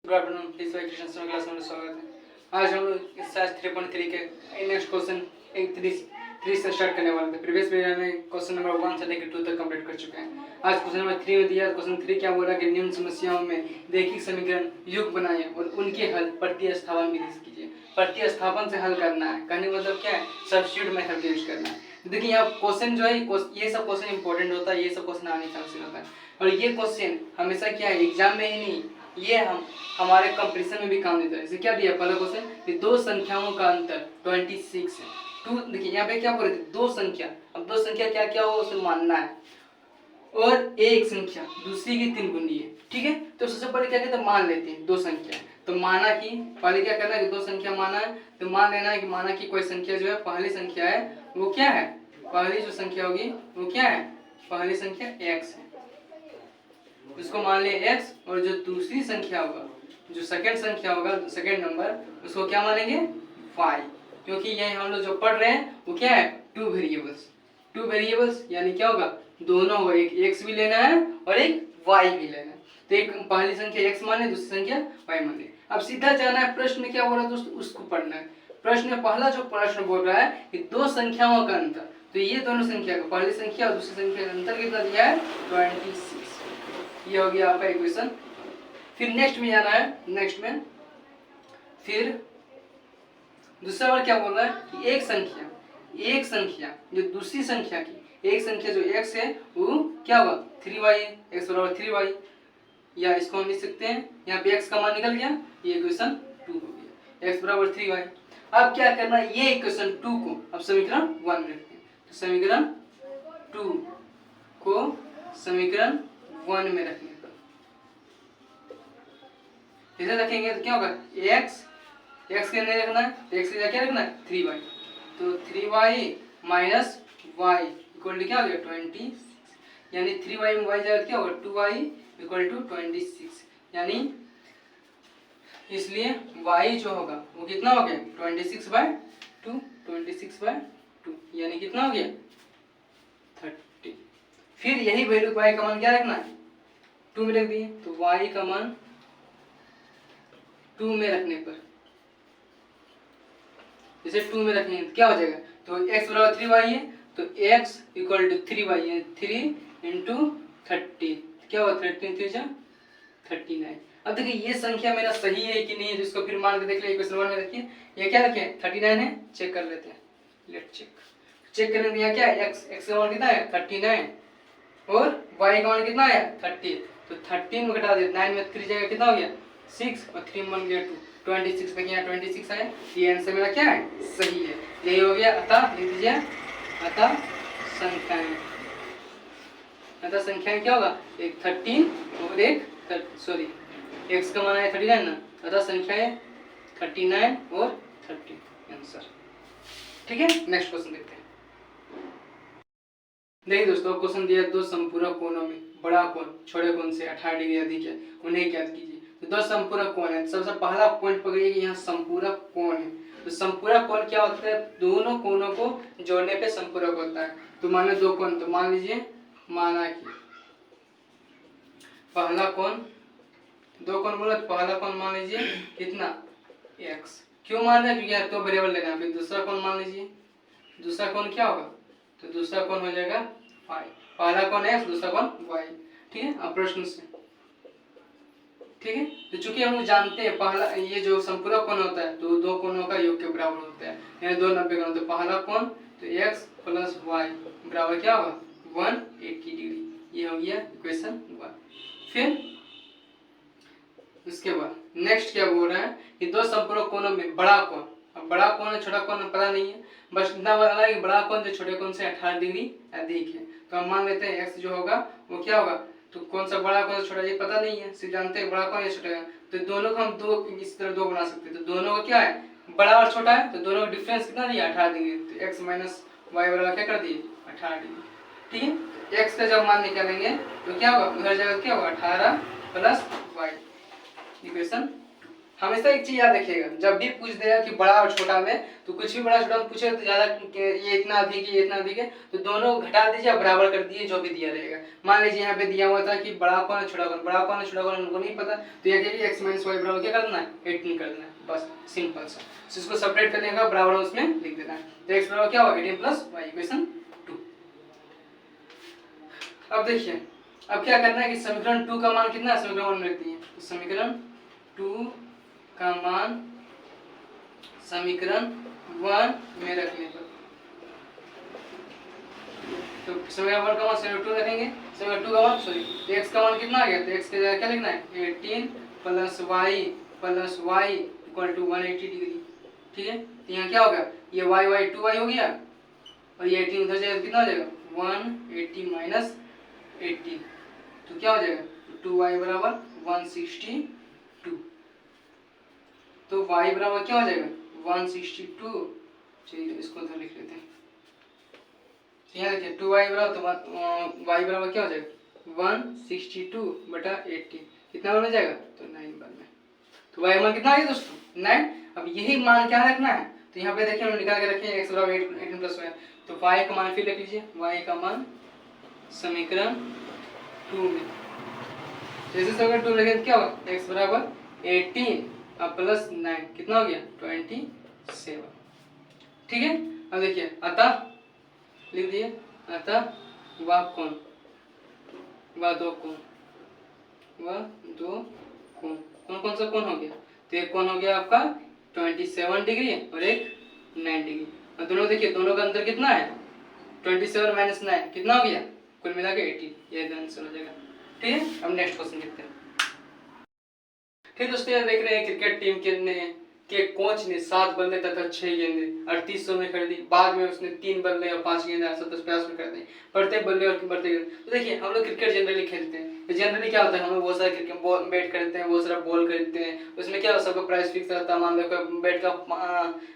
Good afternoon, please question class में स्वागत है। आज हम लोग एक्सरसाइज 3.3 के नेक्स्ट क्वेश्चन 3 से स्टार्ट करने वाले थे। प्रीवियस वीडियो में क्वेश्चन नंबर 1 से लेकर 2 तक कंप्लीट कर चुके हैं। आज क्वेश्चन नंबर 3 में दिया। क्वेश्चन 3 क्या बोला कि निम्न समस्याओं में रैखिक समीकरण युग बनाएं और उनके हल प्रतिस्थापन विधि से कीजिए। प्रतिस्थापन से हल करना है, कहने का मतलब क्या है, सब्स्टिट्यूट मेथड का यूज करना है। देखिए यहाँ क्वेश्चन जो है, ये सब क्वेश्चन इंपॉर्टेंट होता है, ये सब क्वेश्चन आने चांसेस होता है। और ये क्वेश्चन हमेशा क्या है, एग्जाम में ही नहीं, ये हमारे कंपटीशन में भी काम देता है। जैसे क्या दिया पहला क्वेश्चन कि दो संख्याओं का अंतर 26 है। टू, देखिए यहाँ पे क्या बोल रहे थे, दो संख्या। अब दो संख्या क्या क्या हो उसे मानना है, और एक संख्या दूसरी की 3 गुनी है, ठीक है। तो सबसे पहले क्या कहते हैं, मान लेते हैं दो संख्या। तो माना कि पहले क्या करना है कि दो संख्या माना है, तो मान लेना है कि माना कि कोई संख्या जो है, पहली संख्या है वो क्या है, पहली जो संख्या होगी वो क्या है, पहली संख्या x है, उसको मान ले x। और जो दूसरी संख्या होगा, जो सेकंड संख्या होगा, सेकंड नंबर, उसको क्या मानेंगे, y। क्योंकि ये हम लोग जो पढ़ रहे हैं वो क्या है, टू वेरिएबल्स, यानी क्या होगा, दोनों को एक x भी लेना है और एक y भी लेना है। तो एक पहली संख्या x माने, दूसरी संख्या y माने। अब सीधा जाना है, प्रश्न में क्या बोल रहा है दोस्तों, उसको पढ़ना है। प्रश्न में पहला जो प्रश्न बोल रहा है कि दो संख्याओं का अंतर, तो ये दोनों संख्या का, पहली संख्या और दूसरी संख्या का अंतर कितना दिया है, 26। ये हो गया आपका इक्वेशन। फिर नेक्स्ट में जाना है, नेक्स्ट में फिर दूसरा बार क्या बोल रहा है कि एक संख्या जो दूसरी संख्या की, एक संख्या जो x है वो क्या होगा, 3y, x बराबर 3y, या इसको हम लिख सकते हैं, यहाँ पे x का मान निकल गया, ये इक्वेशन 2 हो गया, x बराबर 3y। अब क्या करना है, ये इक्वेशन 2 को अब समीकरण 1 में रखते हैं। तो समीकरण 2 को समीकरण 1 में रखने पर इसे रखेंगे तो क्या होगा, x के नहीं रखना है, तो x की जगह क्या रखना है, 3y। तो 3y minus y equal to क्या हो गया, 26। यानी 3y में y जगह क्या होगा, 2y इक्वल टू 26। यानी इसलिए y जो होगा वो कितना हो गया, 26/2, 26/2, यानी कितना हो गया, 30। फिर यही वैल्यू y का मान क्या रखना है, 2 में रख दिए। तो y का मान 2 में रखने पर, जैसे 2 में रखेंगे तो क्या हो जाएगा, तो x बराबर 3y है, तो x इक्वल टू 3y है, 3 इंटू 30 क्या होगा, 13 3 जा 39। अब देखिए ये संख्या मेरा सही है कि नहीं है, जिसको फिर मान के देख ले, इक्वेशन 1 में रखिए, ये क्या रखे 39 है, चेक कर लेते हैं। लेट चेक करने दिया क्या है, x का मान कितना है 39 और y का मान कितना है 30। तो 13 में घटा दिया, 9 में 3 जगह कितना हो गया 6 और 3 बन गया 2, 26। देखिए यहाँ 26 है, ये आंसर मेरा क्या है, सही है। यही हो गया। अतः लिख दीजिए, अतः संख्याएं क्या होगा, एक 13 और एक x का मान है 39 ना, अतः संख्याएं 39 और 30 आंसर। ठीक है, नेक्स्ट क्वेश्चन देखते हैं। देखिए दोस्तों, क्वेश्चन दिया, दो संपूरक कोणों में बड़ा कोण छोटे कोण से 18 डिग्री अधिक है, उन्हें ज्ञात कीजिए। तो दो संपूरक कोण है, सबसे पहला पॉइंट पकड़िए कि यहाँ संपूरक कोण है। तो संपूरक कोण क्या होता है, दोनों कोणों को जोड़ने पे संपूरक होता है। तो माने दो कोण, तो मान लीजिए, माना कि पहला कोण, दो कोण बोला, पहला कोण मान लीजिए कितना, x। क्यों मान रहे हैं, क्योंकि दो वेरिएबल लेना है। फिर दूसरा कोण मान लीजिए, दूसरा कोण क्या होगा, तो दूसरा कोण हो जाएगा y। पहला कोण x, दूसरा कोण y। ठीक है, अब प्रश्न से, ठीक है। तो चूंकि हम लोग जानते हैं पहला, ये जो संपूरक कोण होता है तो दो कोणों का योग के बराबर होता है, यानी 2 90 कोण। तो पहला कोण तो x प्लस y बराबर क्या होगा, 180 डिग्री। ये हो गया इक्वेशन 1। फिर उसके बाद नेक्स्ट क्या बोल रहा है कि दो संपूरक कोणों में बड़ा कोण, अब बड़ा कोण है छोटा कोण पता नहीं है, बस इतना पता है कि बड़ा कोण जो छोटे कोण से 18 डिग्री अधिक है। तो हम मान लेते हैं x जो होगा वो क्या होगा, तो कौन सा बड़ा कौन सा छोटा ये पता नहीं है, सिर्फ जानते हैं बड़ा कौन या छोटा है। तो दोनों को हम दो इस तरह दो बना सकते हैं। तो दोनों का क्या है, बड़ा और छोटा है, तो दोनों का डिफरेंस कितना दिया, 18 डिग्री। तो x माइनस वाई बराबर क्या कर दिए, 18 डिग्री। ठीक है, तो x का जब मान निकालेंगे तो क्या होगा, उधर जगह क्या होगा 18 प्लस वाई, इक्वेशन 2। हमेशा एक चीज याद रखिएगा, जब भी पूछ देगा कि बड़ा और छोटा में, तो कुछ भी बड़ा छोटा में पूछे तो ज्यादा ये इतना अधिक ये इतना अधिक है, तो दोनों घटा दीजिए और बराबर कर दीजिए जो भी दिया रहेगा। मान लीजिए यहाँ पे दिया हुआ था कि बड़ा कौन है छोटा कौन, बड़ा कौन है छोटा कौन उनको नहीं पता, तो यह क्या x माइनस वाई बराबर क्या करना है 18 कर देना है, बस सिंपल सा। तो इसको सेपरेट करने का बराबर उसमें लिख देना है, तो x बराबर क्या होगा 18 प्लस वाई, इक्वेशन 2। अब देखिए अब क्या करना है कि समीकरण 2 का मान कितना है, समीकरण 1 में रख दिए, तो समीकरण 2 का मान समीकरण 1 में रखने पर, तो समीकरण 1 का मान समीकरण 2 रखेंगे, समीकरण 2 का मान सॉरी x का मान कितना आ गया, तो x के जगह क्या लिखना है 18 plus y equal to 180 degree. ठीक है, तो यहाँ क्या होगा, ये y 2y हो गया और ये 18 उधर जाएगा, कितना हो जाएगा 180 माइनस 18, तो क्या हो जाएगा 2y बराबर 162, तो y बराबर क्या हो जाएगा 162। चलिए इसको उधर लिख लेते हैं, यहाँ देखिए 2y बराबर, तो y बराबर क्या हो जाएगा 162 बटा 80, कितना बन जाएगा तो 9 बन में, तो y मान कितना आ गया दोस्तों 9। अब यही मान क्या रखना है, तो यहाँ पे देखिए हम निकाल के रखे x बराबर 18 प्लस y, तो y का मान फिर लिख लीजिए, y का मान समीकरण 2 में, जैसे समीकरण 2 लिखेंगे क्या होगा x बराबर 18 अब प्लस 9 कितना हो गया 27। ठीक है, अब देखिए अतः लिख दिए, अतः वह कोण, वह दो कोण, वह दो कोण, कौन कौन सा कोण हो गया, तो एक कोण हो गया आपका 27 डिग्री और एक 9 डिग्री, और दोनों देखिए दोनों का अंतर कितना है 27 माइनस 9 कितना हो गया, कुल मिला के 18, ये आंसर हो जाएगा। ठीक है, अब नेक्स्ट क्वेश्चन देखते हैं। ठीक दोस्तों, यहाँ देख रहे हैं क्रिकेट टीम के कोच ने 7 बल्ले तथा 6 गेंदे 3800 में खरीदी, बाद में उसने 3 बल्ले और 5 गेंदे 850 में कर दी, प्रत्येक बल्ले और बढ़ते गेंद। तो देखिए हम लोग क्रिकेट जनरली खेलते हैं, तो जनरली क्या होता है हम लोग बहुत सारे क्रिकेट बॉल बैट खरीदते हैं, बहुत सारा बॉल खरीदते हैं, उसमें क्या सबका प्राइस फिक्स रहता है, मान लो कोई बैट का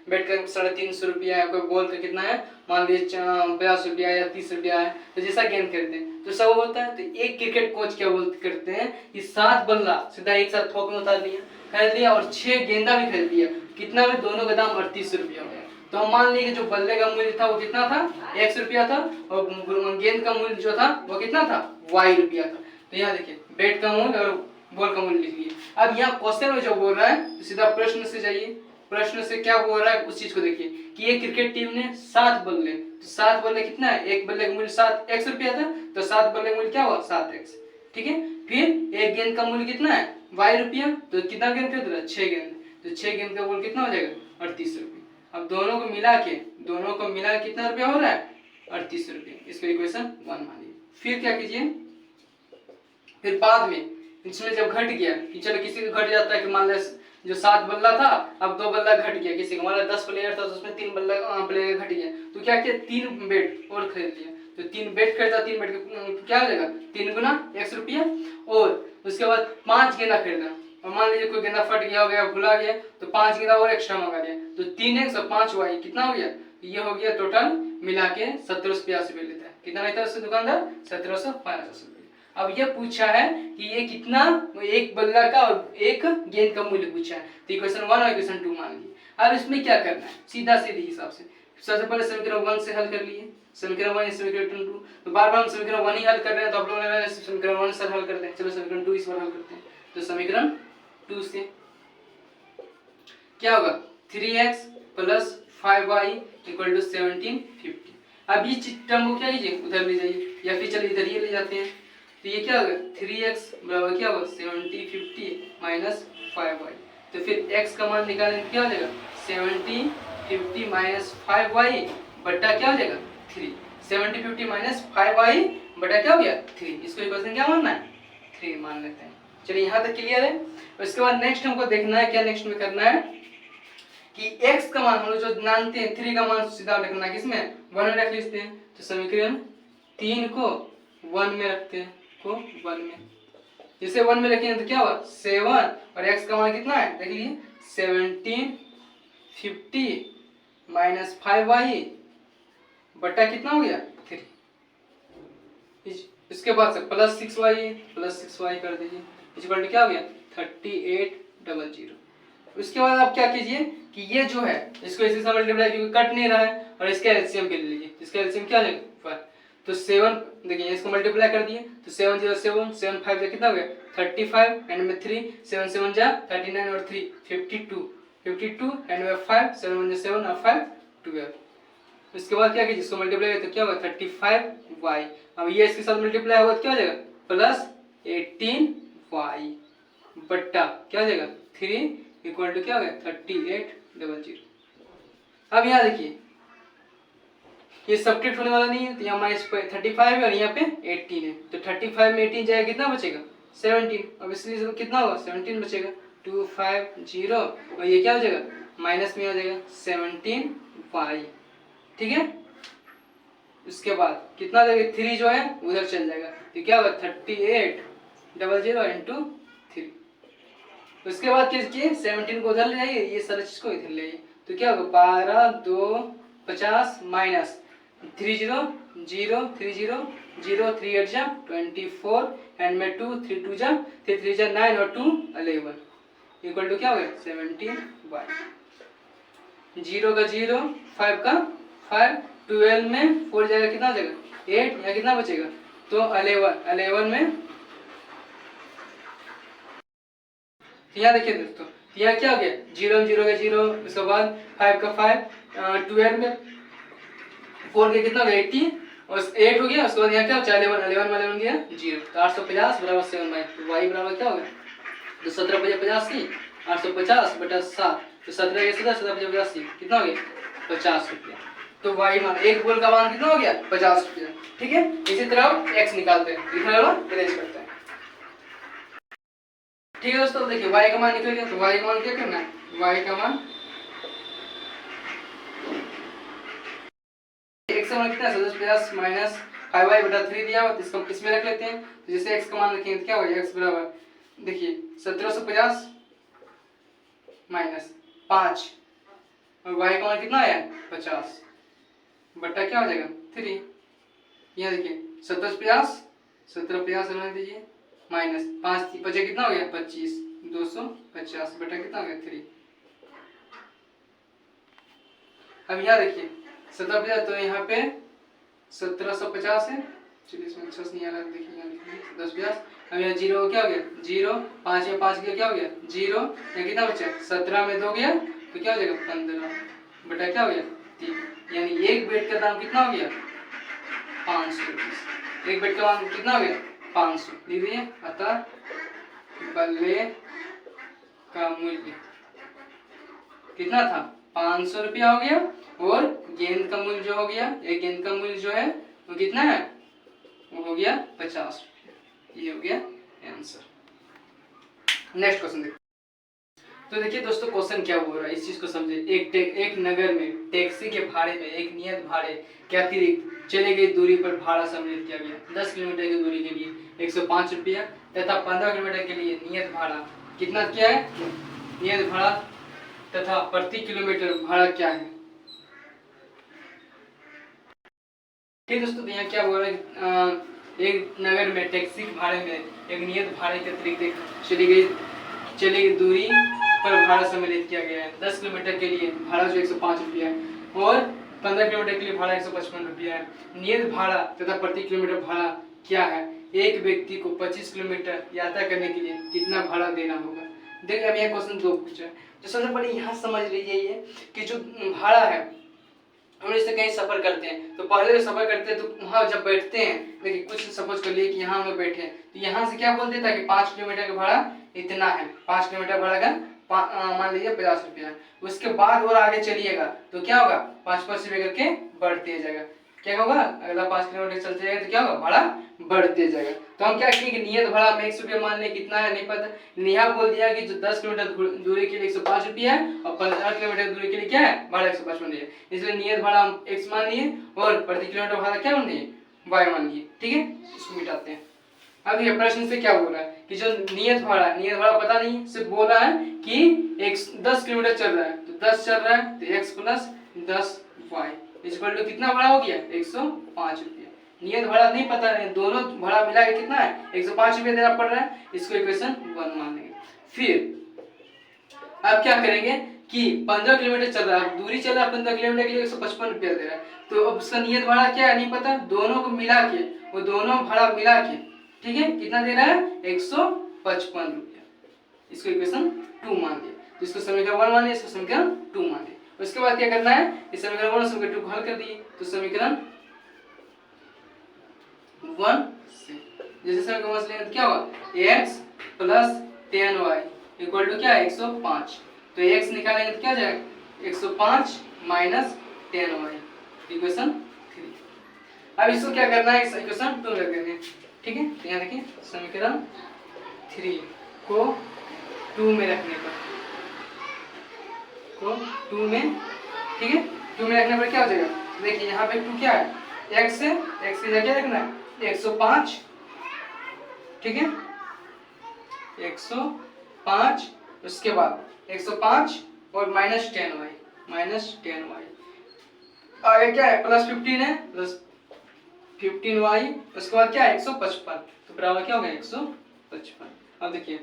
350 रुपया है, कोई बॉल का कितना है मान लीजिए 50 रुपया या 30 रुपया है, तो जैसा गेंद खरीदते हैं तो सब होता है। तो एक क्रिकेट कोच क्या बोलते करते हैं कि 7 बल्ला सीधा एक साथ थोक में उतार लिया, खरीद लिया और 6 गेंदा भी खरीद लिया, कितना में दोनों का दाम 3800 रुपया हो गया। तो हम मान लिए जो बल्ले का मूल्य था वो कितना था 100 रुपया था, और गेंद का मूल्य जो था वो कितना था y रुपया था। तो यहाँ देखिए बैट का मूल्य और बॉल का मूल्य लिखिए। अब यहाँ क्वेश्चन में जो बोल रहा है तो सीधा प्रश्न से जाइए, प्रश्न से क्या बोल रहा है उस चीज को देखिए कि ये क्रिकेट टीम ने 7 बल्ले, तो 7 बल्ले कितना है, एक बल्ले का मूल्य 7x रुपया था, तो 7 बल्ले का मूल्य क्या हुआ 7x। ठीक है, फिर एक गेंद का मूल्य कितना है y रुपया, तो कितना गेंद खरीद रहा है 6 गेंद, तो 6 गेंद का मूल्य कितना हो जाएगा 38 रुपये। अब दोनों को मिला के कितना रुपया हो रहा है 38 रुपये, इसको इक्वेशन 1 मानिए। फिर क्या कीजिए, फिर बाद में इसमें जब घट गया कि चलो किसी को घट जाता है कि मान लो जो 7 बल्ला था अब 2 बल्ला घट गया, किसी का मान लो 10 प्लेयर था तो उसमें 3 बल्ला प्लेयर घट गया, तो क्या किया 3 बैट और खरीद लिया, तो 3 बैट खरीदा, 3 बैट क्या हो जाएगा 3 गुना 100 रुपया, और उसके बाद 5 गेंदा खरीदा, और मान लीजिए कोई गेंदा फट गया हो गया भुला गया तो 5 गेंदा और एक्स्ट्रा मंगा लिया, तो 3x और 5y कितना हो गया, ये हो गया टोटल मिला के 1780 रुपये लेता है, कितना लेता है उससे दुकानदार 1750 रुपये। अब ये पूछा है कि ये कितना एक बल्ला का और एक गेंद का मूल्य पूछा है, तो इक्वेशन 1 और इक्वेशन 2 मान लिए। अब इसमें क्या करना है सीधा सीधे हिसाब से, सबसे पहले समीकरण 1 से हल कर लिए, समीकरण 1 समीकरण 2, तो बार बार हम समीकरण 1 ही हल कर रहे हैं तो आप लोग समीकरण 1 से हल करते हैं, चलो समीकरण 2 इस बार हल करते हैं। तो समीकरण 2 से क्या होगा 3x plus 5y equal to 1750। अब ये टर्म को क्या कीजिए उधर ले जाइए, या फिर चलिए इधर ये ले जाते हैं, तो ये क्या होगा 3x बराबर क्या होगा 7050 माइनस 5y, तो फिर x का मान निकालेंगे क्या हो जाएगा 7050 माइनस 5y बटा क्या हो जाएगा 3, 7050 माइनस 5y बटा क्या हो गया 3, इसको इक्वेशन क्या मानना है 3 मान लेते हैं। चलिए यहाँ तक क्लियर है। उसके बाद नेक्स्ट हमको देखना है क्या, नेक्स्ट में करना है कि x का मान हम लोग जो जानते हैं 3 का मान सीधा रखना है किसमें 1 में रख लेते हैं, तो समीकरण 3 को 1 में रखते हैं, को 1 में, जिसे 1 में रखेंगे तो क्या हुआ 7 और x का मान कितना है देख लीजिए 1750 माइनस 5y बटा कितना हो गया 3, इसके बाद से प्लस 6y कर दीजिए, इक्वल टू क्या हो गया 3800। उसके बाद आप क्या कीजिए कि ये जो है इसको इसी से मल्टीप्लाई, क्योंकि कट नहीं रहा है, और इसका एलसीएम के ले लीजिए। इसका एलसीएम क्या लेगा, तो 7, देखिए इसको मल्टीप्लाई कर दिए तो 7 0 7 7 5 जा कितना हो गया 35, एंड में 3 7 7 जा 39 और 3 52 एंड में 5 7 1 7 और 5 12। इसके बाद क्या कीजिए इसको मल्टीप्लाई तो क्या होगा 35y। अब ये इसके साथ मल्टीप्लाई होगा तो क्या हो जाएगा प्लस 18y बट्टा क्या हो जाएगा 3 इक्वल टू क्या हो गया 3800। अब यहाँ देखिए ये सब्ट्रैक्ट होने वाला नहीं है, तो यहाँ माइनस 35 है और यहाँ पे 18 है, तो 35 में 18 जाएगा कितना बचेगा 17। अब इसलिए कितना होगा 17 बचेगा 250, और ये क्या हो जाएगा माइनस में हो जाएगा 17y। ठीक है, उसके बाद कितना देगा 3 जो है उधर चल जाएगा, तो क्या होगा 3800 इंटू 3। उसके बाद किसकी 17 को उधर ले जाइए, ये सारा चीज को इधर ले जाइए, तो क्या होगा 12 2 50 माइनस 30 0 30 0 3 8 जा 24 एंड में 2 3 2 जा 3 3 जा 9 और 2 11 इक्वल टू क्या हो गया 17y। 0 का 0 5 का 5 12 में 4 जाएगा कितना हो जाएगा 8, या कितना बचेगा तो 11 में। यहाँ देखिए दोस्तों यहाँ क्या हो गया 0 0 का 0, उसके बाद 5 का 5 12 में 4 के कितना हो गया 80 और 8 हो गया। उसके बाद यहाँ क्या हो 11 में 11 गया 0, तो 850 बराबर 7y, तो y बराबर क्या होगा तो 17 बजे 85 850 बटा 7, तो 17 के 17 बजे 85 कितना हो गया 50 रुपया। तो y मान एक बोल का मान कितना हो गया 50 रुपया। ठीक है, इसी तरह x निकालते हैं, लिखने वाला अरेंज करते हैं। ठीक है दोस्तों, देखिए y का मान निकल गया, तो y का मान क्या करना है y का मान x का मान कितना है 50 माइनस 5y बटा 3 दिया हुआ, तो इसको इसमें रख लेते हैं। तो जैसे x का मान रखेंगे तो क्या होगा x बराबर देखिए 1750 माइनस 5 और y का मान कितना आया 50 बटा क्या हो जाएगा 3। यहाँ देखिए 1750 रहने दीजिए माइनस 5 बचे कितना हो गया 25 250 बटा कितना हो गया 3। अब यहाँ देखिए 1750, तो यहाँ पे 1750 है, चलिए इसमें अच्छा नहीं आ रहा, देखिए यहाँ लिखिए 1050। अब यहाँ 0 क्या हो गया 0, 5 में 5 गया क्या हो गया 0, यहाँ कितना बचा 17 में 2 गया तो क्या हो जाएगा 15 बटा क्या हो गया 3, यानी एक बेड का दाम कितना हो गया 500 रुपये। एक बेड का दाम कितना हो गया 500 लीजिए। अतः बल्ले का मूल्य कितना था 500 रुपया हो गया, और गेंद का मूल्य जो हो गया एक गेंद का मूल्य जो है वो कितना है वो हो गया 50 रुपया। ये हो गया आंसर। नेक्स्ट क्वेश्चन देखो। तो देखिए दोस्तों क्वेश्चन क्या हो रहा है इस चीज को समझे। एक नगर में टैक्सी के भाड़े में एक नियत भाड़े के अतिरिक्त चली गई दूरी पर भाड़ा सम्मिलित किया गया। 10 किलोमीटर की दूरी के लिए 105 रुपया तथा 15 किलोमीटर के लिए नियत भाड़ा कितना क्या है नियत भाड़ा तथा प्रति किलोमीटर भाड़ा क्या है। ठीक दोस्तों, तो यहाँ क्या बोल रहा है एक नगर में टैक्सी के भाड़े में एक नियत भाड़े के अतिरिक्त चली गई दूरी पर भाड़ा सम्मिलित किया गया है। 10 किलोमीटर के लिए भाड़ा जो 105 रुपया है और 15 किलोमीटर के लिए भाड़ा 155 रुपया है। नियत भाड़ा तथा प्रति किलोमीटर भाड़ा क्या है। एक व्यक्ति को 25 किलोमीटर यात्रा करने के लिए कितना भाड़ा देना होगा। देखिए अब यह क्वेश्चन 2 पूछा है, तो सबसे पहले यहाँ समझ लीजिए ये कि जो भाड़ा है हम इससे कहीं सफर करते हैं, तो पहले जो सफर करते हैं तो वहाँ जब बैठते हैं, देखिए कुछ सपोज कर लिए कि यहाँ हम लोग बैठे हैं, तो यहाँ से क्या बोलते था कि 5 किलोमीटर का भाड़ा इतना है, 5 किलोमीटर भाड़ा का मान लीजिए 50 रुपया है। उसके बाद और आगे चलिएगा तो क्या होगा 5 रुपये करके बढ़ते जाएगा। क्या होगा अगला 5 किलोमीटर चलते जाएगा तो क्या होगा भाड़ा बढ़ते जाएगा। तो हम क्या किए कि नियत भाड़ा हम 100 रुपया मान ले, कितना है नहीं पता, नेहा बोल दिया कि जो 10 किलोमीटर दूरी के लिए 105 रुपया है और 15 किलोमीटर दूरी के लिए क्या है भाड़ा 155 है। इसलिए नियत भाड़ा हम x मान लिए और प्रति किलोमीटर भाड़ा क्या मान लिए y मान लिए। ठीक है, इसको मिटाते हैं। अब ये प्रश्न से क्या बोल रहा है कि जो नियत भाड़ा पता नहीं, सिर्फ बोल रहा है कि 10 किलोमीटर चल रहा है, तो 10 चल रहा है तो x plus 10y equal to कितना भाड़ा हो गया 105 रुपया। नियत भाड़ा नहीं पता है, दोनों भाड़ा मिला के कितना है 105 रुपया देना पड़ रहा है। इसको इक्वेशन 1 मान लेंगे। फिर अब क्या करेंगे कि 15 किलोमीटर चल रहा है, दूरी चल रहा है 15 किलोमीटर के लिए 155 रुपया दे रहा है। तो अब उसका नियत भाड़ा क्या है नहीं पता, दोनों को मिला के, वो दोनों भाड़ा मिला के, ठीक है, कितना दे रहा है 155 रुपया। इसको इक्वेशन 2 मान लिया। तो इसको समीकरण 1 मान लिया, इसको समीकरण 2 मान लिया। उसके बाद क्या करना है, इस समीकरण 1 और समीकरण 2 को हल कर दिए। तो समीकरण 1 से जैसे समीकरण 1 से लेंगे तो क्या होगा x plus 10y equal to क्या है 105। तो x निकालेंगे तो क्या हो जाएगा 105 माइनस 10y इक्वेशन 3। अब इसको क्या करना है, इक्वेशन 2 रख देंगे, ठीक है। तो यहाँ देखिए समीकरण 3 को 2 में रखने पर, को 2 में, ठीक है, 2 में रखने पर क्या हो जाएगा, देखिए यहाँ पे 2 क्या है x है, x की जगह क्या रखना है 105, ठीक है 105। उसके बाद 105 और माइनस 10y आगे क्या है प्लस 15 है, प्लस 15y, उसके बाद क्या है 155। तो बराबर क्या हो गया 155। अब देखिए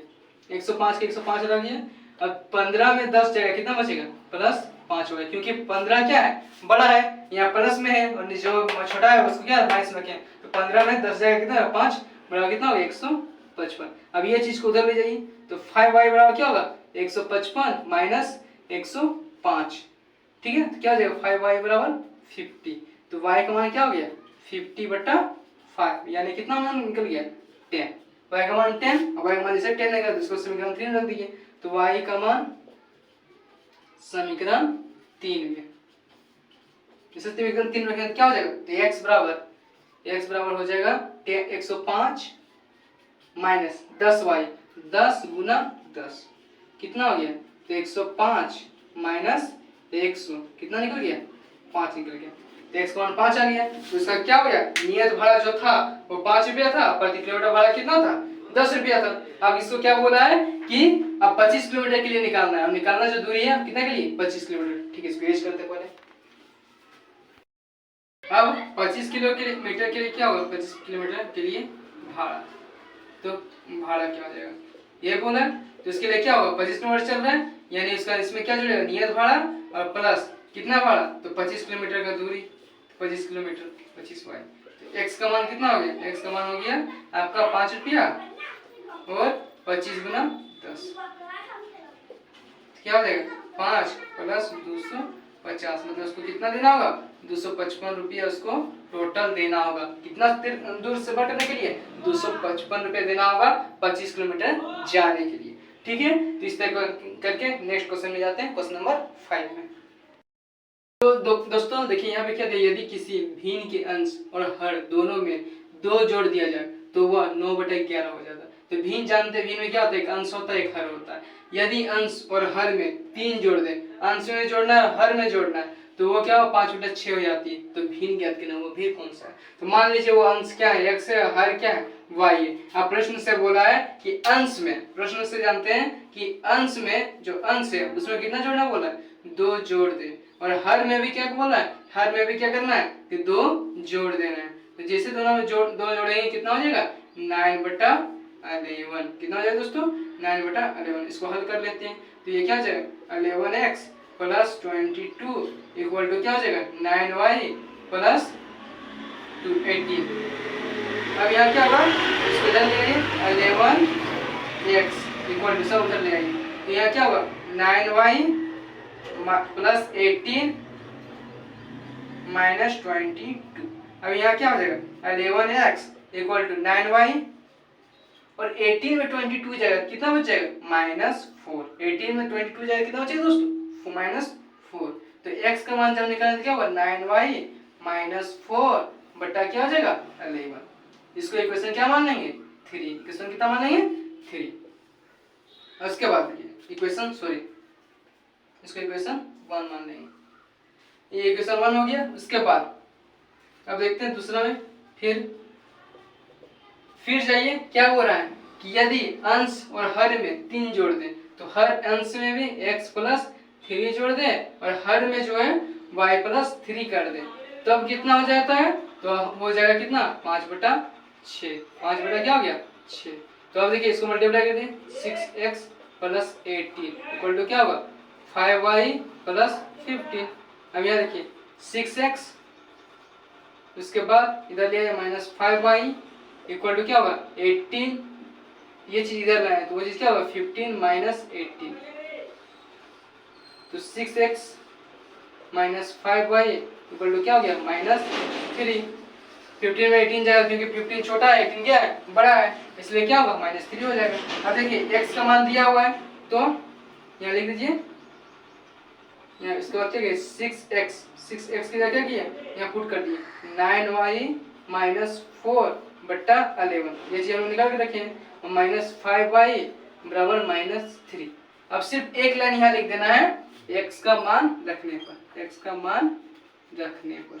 105 के 105 रह गया। अब 15 में 10 जाएगा कितना बचेगा प्लस 5 होगा, क्योंकि 15 क्या है बड़ा है, यहाँ प्लस में है, और जो छोटा है उसको क्या है माइनस में रखें। तो 15 में 10 जाएगा कितना 5, बराबर कितना होगा 155। अब ये चीज को उधर ले जाइए तो 5y बराबर क्या होगा 155 माइनस 105, ठीक है। तो क्या हो जाएगा 5y बराबर 50। तो y का मान क्या हो गया 50/5, यानी कितना मान निकल गया 10। y का मान 10, अब y का मान जैसे 10 है तो इसको समीकरण 3 रख दीजिए। तो y का मान समीकरण 3 में, जैसे समीकरण 3 रखेंगे तो क्या हो जाएगा, तो x बराबर हो जाएगा 105 माइनस 10y, 10 गुना 10 कितना हो गया, तो 105 माइनस 100 कितना निकल गया 5 निकल गया। तो x का मान 5 आ गया। तो इसका क्या हो गया, नियत भाड़ा जो था वो 5 रुपया था, प्रति किलोमीटर भाड़ा कितना था 10 रुपया था। अब इसको क्या बोला है कि अब 25 किलोमीटर के लिए निकालना है। अब निकालना जो दूरी है कितने के लिए 25 किलोमीटर, ठीक है। इसको एज करते पहले। अब 25 किलोमीटर के लिए क्या होगा, 25 किलोमीटर के लिए भाड़ा, तो भाड़ा क्या हो जाएगा ये बोला। तो इसके लिए क्या होगा 25 किलोमीटर चल रहा है, यानी उसका इसमें क्या जुड़ेगा नियत भाड़ा और प्लस कितना भाड़ा, तो 25 किलोमीटर का दूरी, 25 किलोमीटर 25y। तो x का मान कितना हो गया, x का मान हो गया आपका 5 रुपया और 25 गुना 10 क्या हो जाएगा 5 प्लस 250, मतलब उसको कितना देना होगा 255 रुपया उसको टोटल देना होगा। कितना दूर से भटकने के लिए 255 रुपया देना होगा 25 किलोमीटर जाने के लिए, ठीक है। तो इस तरह करके नेक्स्ट क्वेश्चन में जाते हैं, क्वेश्चन नंबर 5 में। तो दोस्तों देखिए यहाँ पे क्या दिया, यदि किसी भिन्न के अंश और हर दोनों में 2 जोड़ दिया जाए तो वह 9/11 हो जाता है। तो भिन्न जानते हैं, भिन्न में क्या होता है एक अंश होता है एक हर होता है। यदि अंश और हर में 3 जोड़ दें, अंश में जोड़ना है हर में जोड़ना है, तो वो क्या हो 5/6 हो जाती है। तो भिन्न ज्ञात करना, वो भिन्न कौन सा है। तो मान लीजिए वो अंश क्या है x है, हर क्या है y है। अब प्रश्न से बोला है कि अंश में, प्रश्न से जानते हैं कि अंश में जो अंश है उसमें कितना जोड़ना बोला है 2 जोड़ दे, और हर में भी क्या बोला है, हर में भी क्या करना है कि 2 जोड़ देना है। तो जैसे दोनों में 2 जोड़ेंगे कितना हो जाएगा 9/11, कितना हो जाएगा दोस्तों 9/11। इसको हल कर लेते हैं। तो ये क्या हो जाएगा 11x प्लस 22 इक्वल टू क्या हो जाएगा 9y प्लस 18। अब यहाँ क्या होगा इसको इधर ले आइए 11x इक्वल टू सब उधर ले आइए। तो यहाँ क्या होगा 9y प्लस 18 माइनस 22। अब यहाँ क्या हो जाएगा 11x इक्वल टू 9y और 18 में 22 जाएगा कितना बच जाएगा -4। 18 में 22 जाएगा कितना बचेगा दोस्तों -4। तो x का मान जब निकालेंगे क्या होगा 9y -4 बटा क्या हो जाएगा 11। इसको इक्वेशन क्या मान लेंगे 3। इक्वेशन कितना मान लेंगे 3। उसके बाद देखिए इक्वेशन इसको इक्वेशन 1 मान लेंगे। ये इक्वेशन 1 हो गया। उसके बाद अब देखते हैं दूसरा में, फिर जाइए क्या हो रहा है कि यदि अंश और हर में 3 जोड़ दें तो हर अंश में भी x प्लस 3 जोड़ दें और हर में जो है y प्लस 3 कर दें, तब तो कितना हो जाता है, तो हो जाएगा कितना 5/6। 5 बटा क्या हो गया 6। तो अब देखिए इसको मल्टीप्लाई कर दें 6x प्लस 18 इक्वल टू क्या होगा 5y प्लस 15। अब यहाँ देखिए 6x, उसके बाद इधर लिया माइनस 5y इक्वल टू क्या होगा 18, ये चीज इधर लाए तो वो चीज क्या होगा 15 माइनस 18, तो 6x minus 5y equal to क्या हो गया -3। 15 में 18 जाएगा क्योंकि 15 छोटा है, 18 क्या है बड़ा है, इसलिए क्या होगा -3 हो जाएगा। अब देखिए x का मान दिया हुआ है तो यहाँ लिख दीजिए, यहाँ इसके बाद क्या 6x की जगह क्या किया यहाँ पुट कर दिए 9y माइनस 4 बट्टा 11, ये चीज हम निकाल के रखे हैं, माइनस 5y बराबर -3। अब सिर्फ एक लाइन यहाँ लिख देना है x का मान रखने पर, x का मान रखने पर।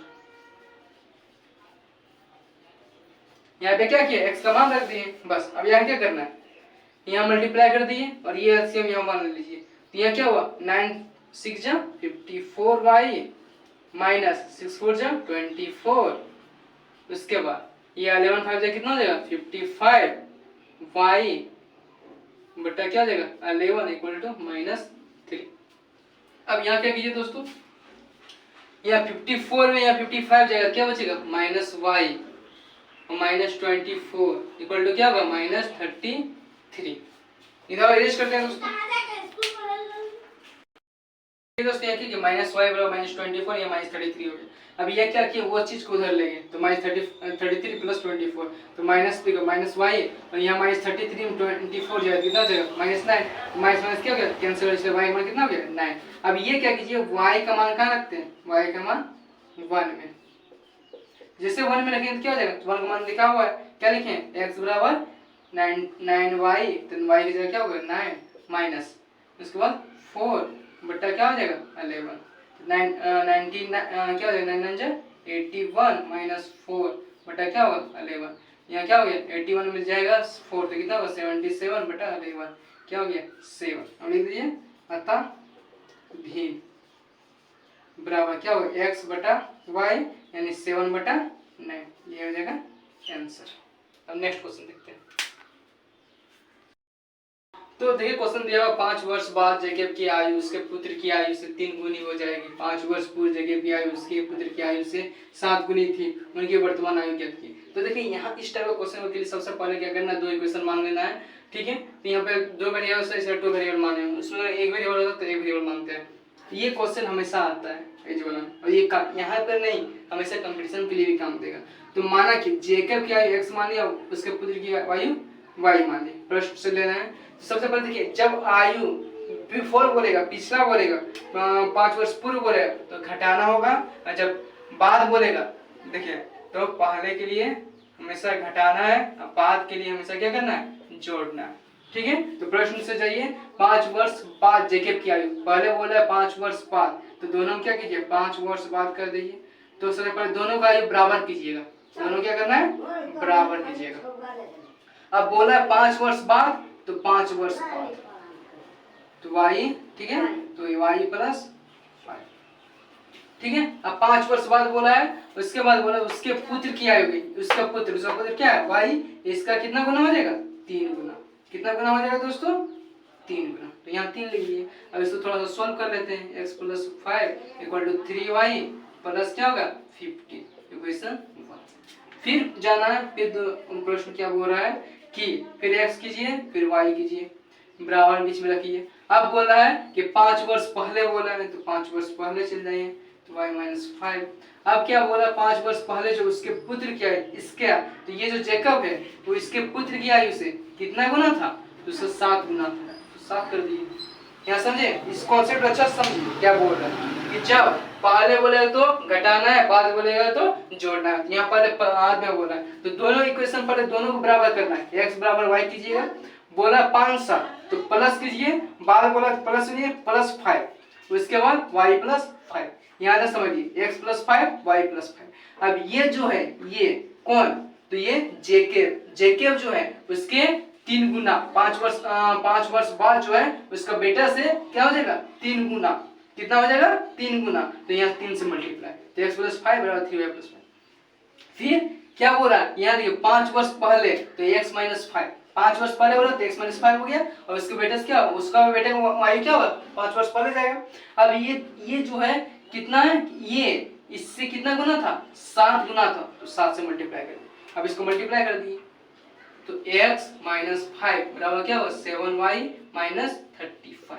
यहाँ पे क्या किया x का मान रख दिए बस। अब यहाँ क्या करना है, यहाँ मल्टीप्लाई कर दिए और ये एलसीएम यहाँ मान ले लीजिए, तो यहाँ क्या हुआ 9 6 जा 54y माइनस 6 4 जा 24, उसके बाद ये 11 5 जा कितना हो जाएगा 55y बटा क्या हो जाएगा 11 इक्वल टू -3। अब यहाँ क्या कीजिए दोस्तों, यहाँ 54 में यहाँ 55 जाएगा, क्या बचेगा -y -24 इक्वल टू क्या होगा -33। इधर इरेज करते हैं दोस्तों, दोस्तों यहाँ की -y बराबर -24 या -33 हो गया। अब ये क्या किया वो चीज को उधर ले गए तो -33 प्लस 24 तो -y और यहाँ -33 में 24 जाएगा कितना जाएगा -9, माइनस क्या हो गया कैंसिल हो, इसलिए y का मान कितना हो गया 9। अब ये क्या कीजिए y का मान कहाँ रखते हैं, y का मान 1 में, जैसे 1 में रखेंगे तो क्या हो जाएगा 1 का मान लिखा हुआ है, क्या लिखें x बराबर 9y, तो y की जगह क्या होगा 9 माइनस उसके बाद 4 बट्टा क्या हो जाएगा 11, 19 क्या हो जाएगा 9 9 81 माइनस 4 बटा क्या होगा 11, यहाँ क्या हो गया 81 मिल जाएगा 4 तो कितना होगा 77 बटा 11 क्या हो गया 7। अब लिख दीजिए अतः भी बराबर क्या होगा x बटा y यानी 7 बटा 9, ये हो जाएगा आंसर। अब नेक्स्ट क्वेश्चन देखते हैं। तो देखिए क्वेश्चन दिया हुआ 5 वर्ष बाद जैकब की आयु उसके पुत्र की आयु से 3 गुनी हो जाएगी। 5 वर्ष पूर्व जैकब की आयु उसके पुत्र की आयु से 7 गुनी थी, उनकी वर्तमान आयु ज्ञात की। तो देखिए यहाँ इस टाइप का क्वेश्चन के लिए सबसे पहले क्या करना है, 2 इक्वेशन मान लेना है, ठीक है। तो यहाँ पे 2 वेरिएबल से इसलिए 2 वेरिएबल माने, उसमें एक वेरिएबल होता है तो एक वेरिएबल मानते हैं। ये क्वेश्चन हमेशा आता है एज वाला, और ये यहाँ पर नहीं हमेशा कंपटीशन के लिए भी काम देगा। तो माना कि जैकब की आयु x मान लिया, उसके पुत्र की आयु y मान ली, प्रश्न से लेना है। तो सबसे पहले देखिए जब आयु बिफोर बोलेगा, पिछला बोलेगा, 5 वर्ष पूर्व बोलेगा तो घटाना होगा, और जब बाद बोलेगा देखिए तो पहले के लिए हमेशा घटाना है, बाद के लिए हमेशा क्या करना है जोड़ना है, ठीक है। तो प्रश्न से जाइए 5 वर्ष बाद जैकब की आयु, पहले बोला है 5 वर्ष बाद, तो दोनों क्या कीजिए 5 वर्ष बाद कर दीजिए। तो सबसे पहले दोनों का आयु बराबर कीजिएगा, दोनों क्या करना है बराबर कीजिएगा। अब बोला है 5 वर्ष बाद तो 5 वर्ष बाद तो y, ठीक है, तो y प्लस 5, ठीक है। अब 5 वर्ष बाद बोला है, उसके बाद बोला उसके पुत्र की आयु, उसका पुत्र क्या है y, इसका कितना गुना हो जाएगा 3 गुना, कितना गुना हो जाएगा दोस्तों 3 गुना। तो यहाँ 3 लिख लिए। अब इसको थोड़ा सा सोल्व कर लेते हैं, x plus 5 equal to 3y plus क्या होगा 50, इक्वेशन 1। फिर जाना है, फिर प्रश्न क्या बोल रहा है कि फिर x कीजिए फिर y कीजिए, बराबर बीच में रखिए। अब बोला है कि 5 वर्ष पहले बोला है तो 5 वर्ष पहले चल जाइए तो y माइनस 5। अब क्या बोला 5 वर्ष पहले जो उसके पुत्र की आयु, इसके तो ये जो जैकब है वो इसके पुत्र की आयु से कितना गुना था, तो उससे 7 गुना था, तो 7 कर दिए। यहाँ समझे, इस कॉन्सेप्ट अच्छा समझिए क्या बोल रहा है कि जब पहले बोलेगा तो घटाना है, बाद बोलेगा तो जोड़ना है। यहाँ पहले बाद में बोला है तो दोनों इक्वेशन पहले दोनों को बराबर करना है, x बराबर y कीजिएगा, बोला 5 7 तो प्लस कीजिए, बाद बोला प्लस कीजिए प्लस 5, उसके बाद y प्लस 5, यहाँ तक समझिए x प्लस 5 y प्लस 5। अब ये जो है ये कौन, तो ये जैकब जो है उसके 3 गुना 5 वर्ष बाद जो है उसका बेटा से क्या हो जाएगा 3 गुना, कितना हो जाएगा 3 गुना, तो यहाँ 3 से मल्टीप्लाई, तो x प्लस 5 बराबर 3y प्लस 5। फिर क्या बोल रहा है यहाँ देखिए 5 वर्ष पहले तो x माइनस 5, 5 वर्ष पहले बोला तो x माइनस 5 हो गया, और इसके बेटे से क्या, उसका बेटे का आयु क्या होगा, 5 वर्ष पहले जाएगा। अब ये जो है कितना है, ये इससे कितना गुना था, 7 गुना था, तो 7 से मल्टीप्लाई कर दिया। अब इसको मल्टीप्लाई कर दिए तो x माइनस 5 बराबर क्या होगा, 7y माइनस 35।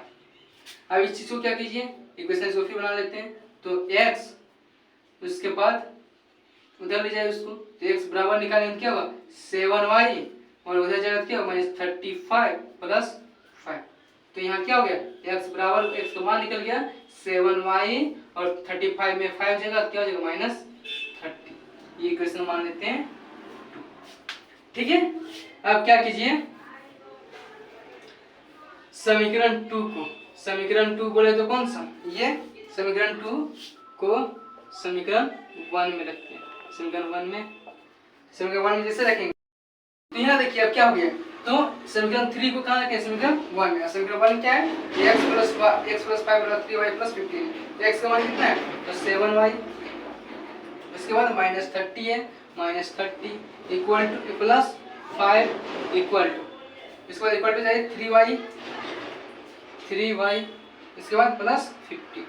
अब इस चीज को क्या कीजिए, इक्वेशन इसको फिर बना लेते हैं। तो x उसके बाद उधर ले जाए उसको, तो x बराबर निकालेंगे क्या होगा, 7y, और उधर जाएगा क्या होगा, माइनस 35 प्लस 5। तो यहाँ क्या हो गया, x बराबर, x का मान निकल गया 7y, और 35 में 5 जाएगा, क्या हो जाएगा, माइनस 30। ये इक्वेशन मान लेते हैं 2। ठीक है, अब क्या कीजिए, समीकरण 2 को, समीकरण 2 बोले तो कौन सा, ये समीकरण 2 को समीकरण 1 में रखते हैं। समीकरण 1 में जैसे रखेंगे तो यहाँ देखिए अब क्या हो गया, तो समीकरण 3 को कहाँ रखें, समीकरण 1 में। समीकरण 1 क्या है, x प्लस 5 बराबर 3y प्लस 15। तो x का मान कितना है, तो 7y, उसके बाद माइनस 30 है, minus 30 equal to plus 5 equal to, इसके बाद इक्वल टू जाए 3y, इसके बाद प्लस 50।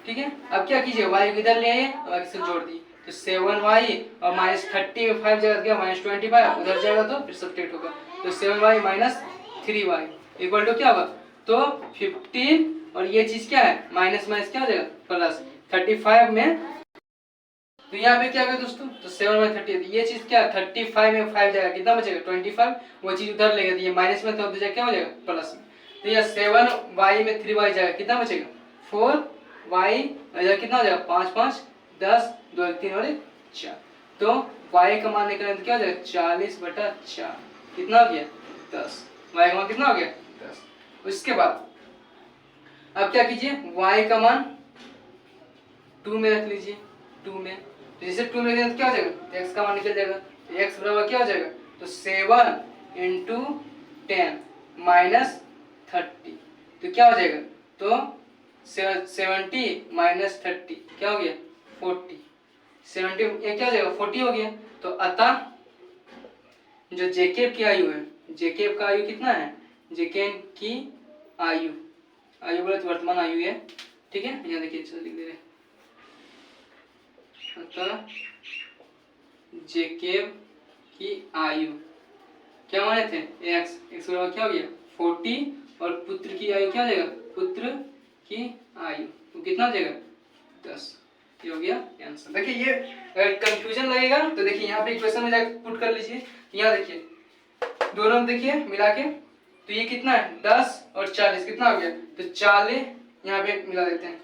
ठीक है, अब क्या कीजिए, y इधर ले आइए और इससे जोड़ दिए, तो 7y और माइनस 30 में 5 जगह क्या, माइनस 25 उधर जाएगा तो फिर सब्ट्रैक्ट होगा, तो 7y minus 3y equal to क्या होगा, तो 15, और ये चीज क्या है, माइनस माइनस क्या हो जाएगा, प्लस 35 में, तो यहाँ पे क्या होगा दोस्तों, तो 7 में 30, ये चीज क्या, 35 में 5 जाएगा, कितना बचेगा 25, वो चीज उधर लेगा, तो ये माइनस में तो उधर जाएगा क्या हो जाएगा, प्लस में। तो ये 7y में 3y जाएगा, कितना बचेगा 4y, इधर कितना हो जाएगा 5 5 10, 2 3 और 4। तो y का मान निकले तो क्या हो जाएगा 40/4, कितना हो गया 10, y का मान कितना हो गया 10। उसके बाद अब क्या कीजिए, y का मान 2 में रख लीजिए, 2 में, तो जैसे 2 में तो क्या हो जाएगा, x का मान निकल जाएगा, तो x बराबर क्या हो जाएगा, तो 7 × 10 माइनस 30, तो क्या हो जाएगा, तो 70 माइनस 30 क्या हो गया 40, 70 ये क्या हो जाएगा 40 हो गया। तो अतः जो जेकेब की आयु है, जेकेब का आयु कितना है, जेकेब की आयु बोले तो वर्तमान आयु है। ठीक है, यहाँ देखिए चलो लिख दे रहे, अतः जेकेब की आयु क्या माने थे, x बराबर क्या हो गया 40, और पुत्र की आयु क्या हो जाएगा, पुत्र की आयु तो कितना हो जाएगा 10। ये हो गया आंसर। देखिए ये अगर कंफ्यूजन लगेगा तो देखिए यहाँ पे इक्वेशन में जाकर पुट कर लीजिए, यहाँ देखिए दोनों देखिए मिला के, तो ये कितना है 10 और 40 कितना हो गया, तो 40 यहाँ पे मिला देते हैं,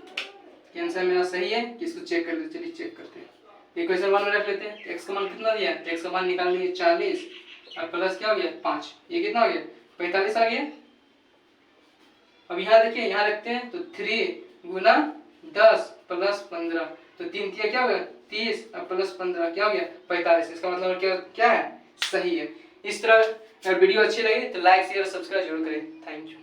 ये आंसर मेरा सही है कि इसको चेक कर लेते, चलिए चेक करते हैं। इक्वेशन 1 में रख लेते हैं, x का मान कितना दिया है, x का मान निकाल लिए 40 और प्लस क्या हो गया 5, ये कितना हो गया 45 आ गया। अब यहाँ देखिए यहाँ रखते हैं, तो 3 गुना 10 प्लस 15, तो 3 तिया क्या हो गया 30 और प्लस 15 क्या हो गया 45। इसका मतलब क्या है, सही है। इस तरह वीडियो अच्छी लगी तो लाइक शेयर सब्सक्राइब जरूर करें। Thank you.